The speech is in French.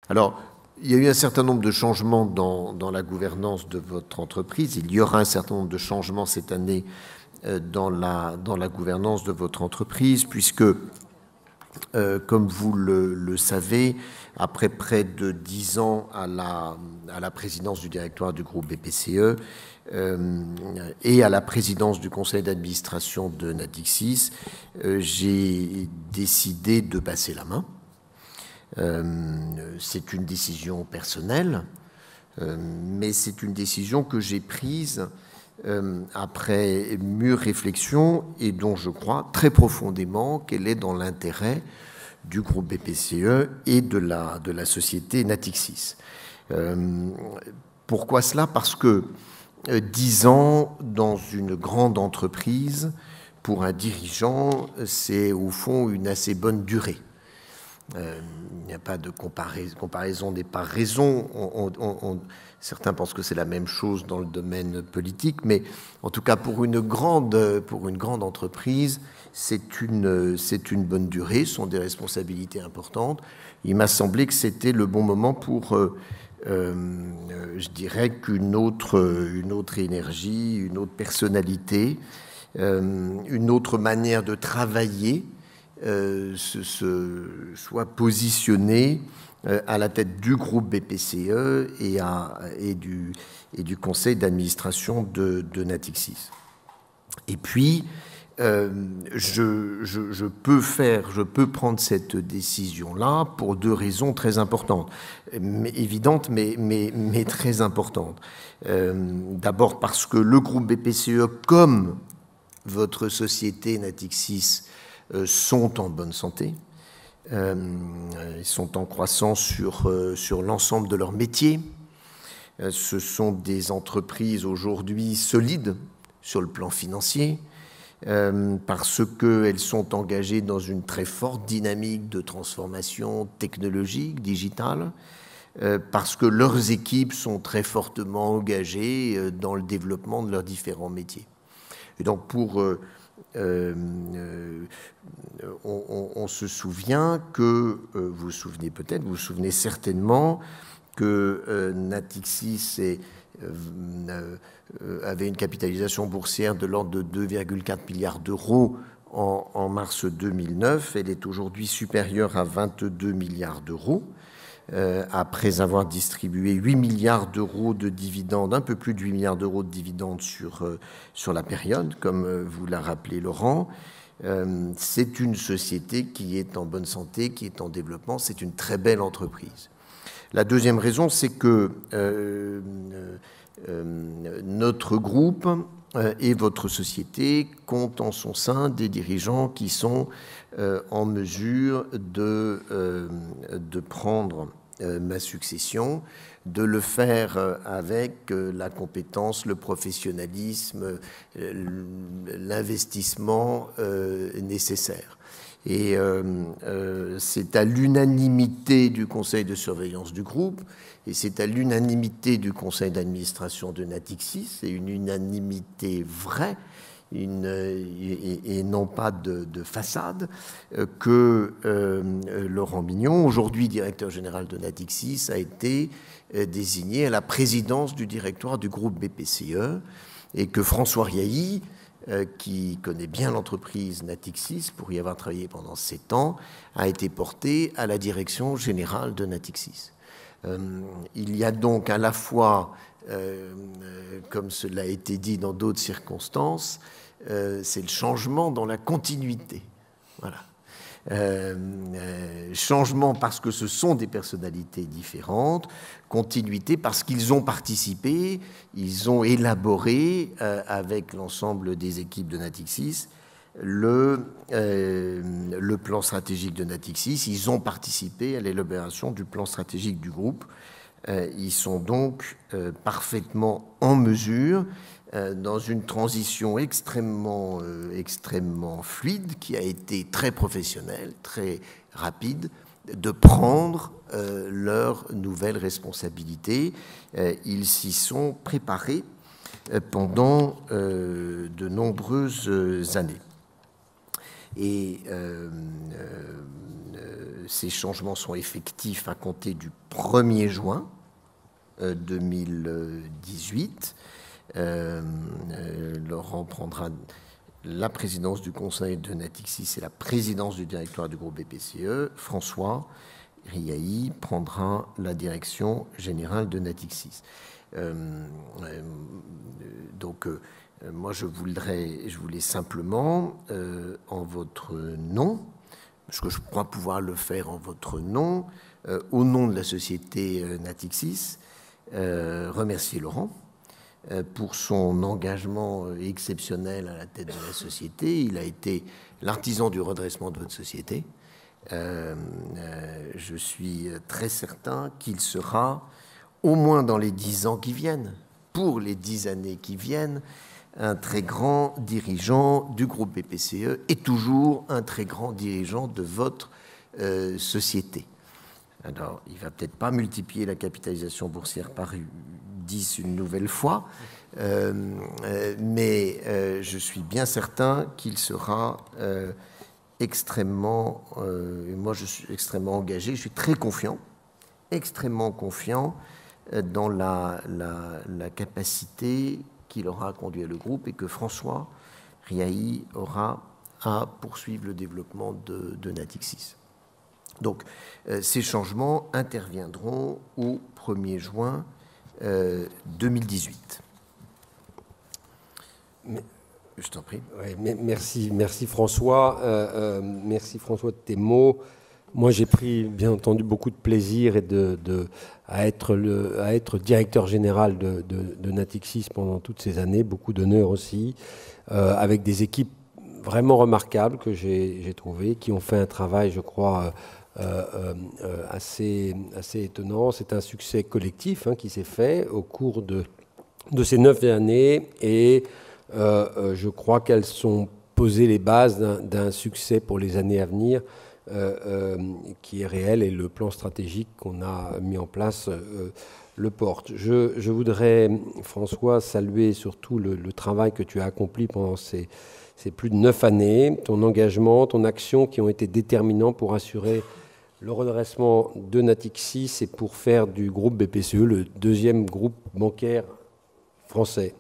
Alors, il y a eu un certain nombre de changements dans la gouvernance de votre entreprise. Il y aura un certain nombre de changements cette année dans la gouvernance de votre entreprise, puisque, comme vous le savez, après près de 10 ans à la présidence du directoire du groupe BPCE et à la présidence du conseil d'administration de Natixis, j'ai décidé de passer la main. C'est une décision personnelle, mais c'est une décision que j'ai prise après mûre réflexion et dont je crois très profondément qu'elle est dans l'intérêt du groupe BPCE et de la société Natixis. Pourquoi cela? Parce que 10 ans dans une grande entreprise, pour un dirigeant, c'est au fond une assez bonne durée. Il n'y a pas de comparaison n'est pas raison. Certains pensent que c'est la même chose dans le domaine politique, mais en tout cas pour une grande entreprise, c'est une bonne durée, ce sont des responsabilités importantes. Il m'a semblé que c'était le bon moment pour, je dirais, qu'une autre énergie, une autre personnalité, une autre manière de travailler soit positionné à la tête du groupe BPCE et du conseil d'administration de Natixis. Et puis, je peux prendre cette décision-là pour deux raisons très importantes, évidentes, mais très importantes. D'abord parce que le groupe BPCE, comme votre société Natixis, sont en bonne santé. Ils sont en croissance sur l'ensemble de leur métier. Ce sont des entreprises aujourd'hui solides sur le plan financier parce qu'elles sont engagées dans une très forte dynamique de transformation technologique, digitale, parce que leurs équipes sont très fortement engagées dans le développement de leurs différents métiers. Et donc on se souvient que, vous vous souvenez peut-être, vous vous souvenez certainement que Natixis avait une capitalisation boursière de l'ordre de 2,4 milliards d'euros en mars 2009. Elle est aujourd'hui supérieure à 22 milliards d'euros. Après avoir distribué 8 milliards d'euros de dividendes, un peu plus de 8 milliards d'euros de dividendes sur la période, comme vous l'a rappelé Laurent. C'est une société qui est en bonne santé, qui est en développement, c'est une très belle entreprise. La deuxième raison, c'est que notre groupe et votre société comptent en son sein des dirigeants qui sont en mesure de prendre ma succession, de le faire avec la compétence, le professionnalisme, l'investissement nécessaire. Et c'est à l'unanimité du conseil de surveillance du groupe, et c'est à l'unanimité du conseil d'administration de Natixis, c'est une unanimité vraie, et non pas de façade, que Laurent Mignon, aujourd'hui directeur général de Natixis, a été désigné à la présidence du directoire du groupe BPCE, et que François Riailly, qui connaît bien l'entreprise Natixis, pour y avoir travaillé pendant 7 ans, a été porté à la direction générale de Natixis. Il y a donc à la fois, comme cela a été dit dans d'autres circonstances, c'est le changement dans la continuité. Voilà. Changement parce que ce sont des personnalités différentes, continuité parce qu'ils ont participé, ils ont élaboré avec l'ensemble des équipes de Natixis le plan stratégique de Natixis, ils ont participé à l'élaboration du plan stratégique du groupe. Ils sont donc parfaitement en mesure, dans une transition extrêmement fluide, qui a été très professionnelle, très rapide, de prendre leurs nouvelles responsabilités. Ils s'y sont préparés pendant de nombreuses années. Et ces changements sont effectifs à compter du 1er juin 2018. Laurent prendra la présidence du conseil de Natixis et la présidence du directoire du groupe BPCE. François Riahi prendra la direction générale de Natixis. Moi, je voulais simplement, en votre nom, parce que je crois pouvoir le faire en votre nom, au nom de la société Natixis, remercier Laurent pour son engagement exceptionnel à la tête de la société. Il a été l'artisan du redressement de votre société. Je suis très certain qu'il sera, au moins dans les 10 ans qui viennent, pour les 10 années qui viennent, un très grand dirigeant du groupe BPCE et toujours un très grand dirigeant de votre société. Alors, il ne va peut-être pas multiplier la capitalisation boursière par 10 une nouvelle fois, mais je suis bien certain qu'il sera extrêmement... moi, je suis extrêmement engagé, je suis très confiant, extrêmement confiant dans la capacité qu'il aura à conduire le groupe et que François Riahi aura à poursuivre le développement de Natixis. Donc, ces changements interviendront au 1er juin 2018. Je t'en prie. Ouais, merci François. Merci François de tes mots. Moi, j'ai pris, bien entendu, beaucoup de plaisir à être directeur général de Natixis pendant toutes ces années, beaucoup d'honneur aussi, avec des équipes vraiment remarquables que j'ai trouvées, qui ont fait un travail, je crois, assez étonnant. C'est un succès collectif qui s'est fait au cours de ces 9 années et je crois qu'elles sont posées les bases d'un succès pour les années à venir qui est réel et le plan stratégique qu'on a mis en place le porte. Je voudrais, François, saluer surtout le travail que tu as accompli pendant ces plus de 9 années, ton engagement, ton action qui ont été déterminants pour assurer le redressement de Natixis et pour faire du groupe BPCE le 2e groupe bancaire français.